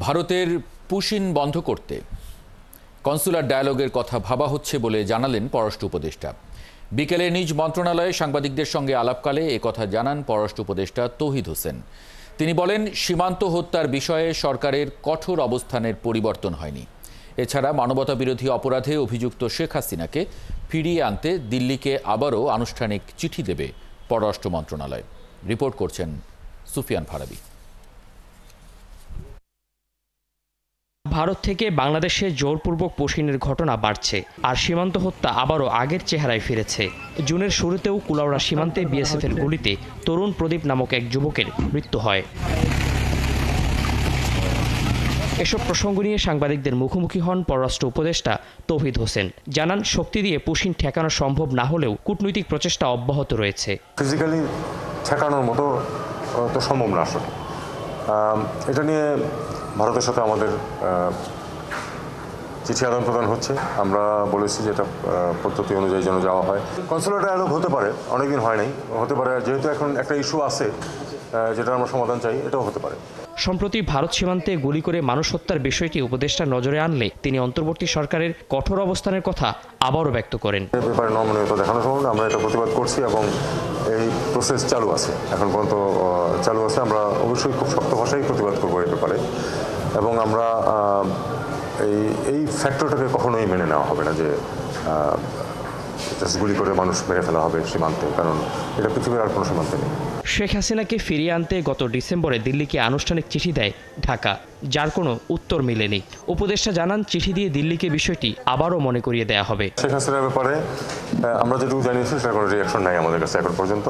ভারতের পুশিন বন্ধ করতে কনসুলার ডায়ালগের কথা ভাবা হচ্ছে বলে জানালেন পররাষ্ট্র উপদেষ্টা। বিকেলে নিজ মন্ত্রণালয়ে সাংবাদিকদের সঙ্গে আলাপকালে একথা জানান পররাষ্ট্র উপদেষ্টা তৌহিদ হোসেন। তিনি বলেন, সীমান্ত হত্যার বিষয়ে সরকারের কঠোর অবস্থানের পরিবর্তন হয়নি। এছাড়া মানবতাবিরোধী অপরাধে অভিযুক্ত শেখ হাসিনাকে ফিরিয়ে আনতে দিল্লিকে আবারও আনুষ্ঠানিক চিঠি দেবে পররাষ্ট্র মন্ত্রণালয়। রিপোর্ট করছেন সুফিয়ান ফারাবি। ভারত থেকে বাংলাদেশে জোরপূর্বক পুশিনের ঘটনা বাড়ছে, আর সীমান্ত হত্যা আবারও আগের চেহারায় ফিরেছে। জুনের শুরুতেও কুলাউড়া সীমান্তে বিএসএফের গুলিতে তরুণ প্রদীপ নামক এক যুবকের মৃত্যু হয়। এসব প্রসঙ্গ নিয়ে সাংবাদিকদের মুখোমুখি হন পররাষ্ট্র উপদেষ্টা তৌহিদ হোসেন। জানান, শক্তি দিয়ে পুশিন ঠেকানো সম্ভব না হলেও কূটনৈতিক প্রচেষ্টা অব্যাহত রয়েছে। ফিজিক্যালি ঠেকানোর মতো তো সম্ভব না আসলে। এটা নিয়ে ভারতের সাথে আমাদের চিঠি আদান প্রদান হচ্ছে। আমরা বলেছি যে এটা পদ্ধতি অনুযায়ী যেন যাওয়া হয়। কনসুলার ডায়ালগ হতে পারে, অনেকদিন হয় নাই, হতে পারে। যেহেতু এখন একটা ইস্যু আছে যেটা আমরা সমাধান চাই, এটাও হতে পারে। সম্প্রতি ভারত সীমান্তে গুলি করে মানুষ হত্যার বিষয়টি উপদেষ্টার নজরে আনলে তিনি অন্তর্বর্তী সরকারের কঠোর অবস্থানের কথা আবারও ব্যক্ত করেন। এ ব্যাপারে নমনীয়তা দেখানোর সময় আমরা এটা প্রতিবাদ করছি এবং এই প্রসেস চালু আছে, এখন পর্যন্ত চালু আছে। আমরা অবশ্যই খুব শক্ত ভাষায় প্রতিবাদ করবো এই ব্যাপারে, এবং আমরা এই ফ্যাক্টরটাকে কখনোই মেনে নেওয়া হবে না যে গুলি করে মানুষ মেরে ফেলা হবে সীমান্তে, কারণ এটা পৃথিবীর আর কোনো সীমান্তে নেই। শেখ হাসিনাকে ফিরিয়ে আনতে গত ডিসেম্বরে দিল্লিকে আনুষ্ঠানিক চিঠি দেয় ঢাকা, যার কোনো উত্তর মেলেনি। উপদেষ্টা জানান, চিঠি দিয়ে দিল্লিকে বিষয়টি আবারও মনে করিয়ে দেয়া হবে। শেখ হাসিনার ব্যাপারে আমরা যেটুকু জানিয়েছি সেটা কোনো রিঅ্যাকশন নাই আমাদের কাছে এখন পর্যন্ত।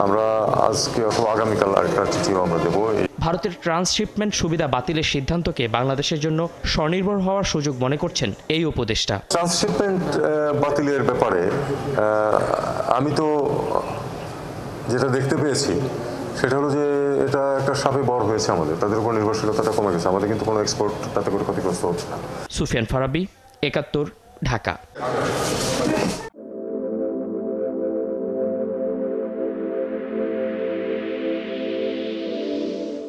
আমরা আজকে অথবা আগামীকাল আরেকটা চিঠিও আমরা দেবো। ভারতের ট্রান্সশিপমেন্ট সুবিধা বাতিলের সিদ্ধান্তকে বাংলাদেশের জন্য স্বনির্ভর হওয়ার সুযোগ মনে করছেন এই উপদেষ্টা। ট্রান্সশিপমেন্ট বাতিলের ব্যাপারে আমি তো যেটা দেখতে পেয়েছি সেটা হলো যে এটা একটা সাপে বর হয়েছে আমাদের, তাদের উপর নির্ভরশীলতাটা কমে গেছে। আমাদের কিন্তু কোনো এক্সপোর্ট তাতে করে ক্ষতিগ্রস্ত হচ্ছে না। সুফিয়ান ফারাবি, ৭১, ঢাকা।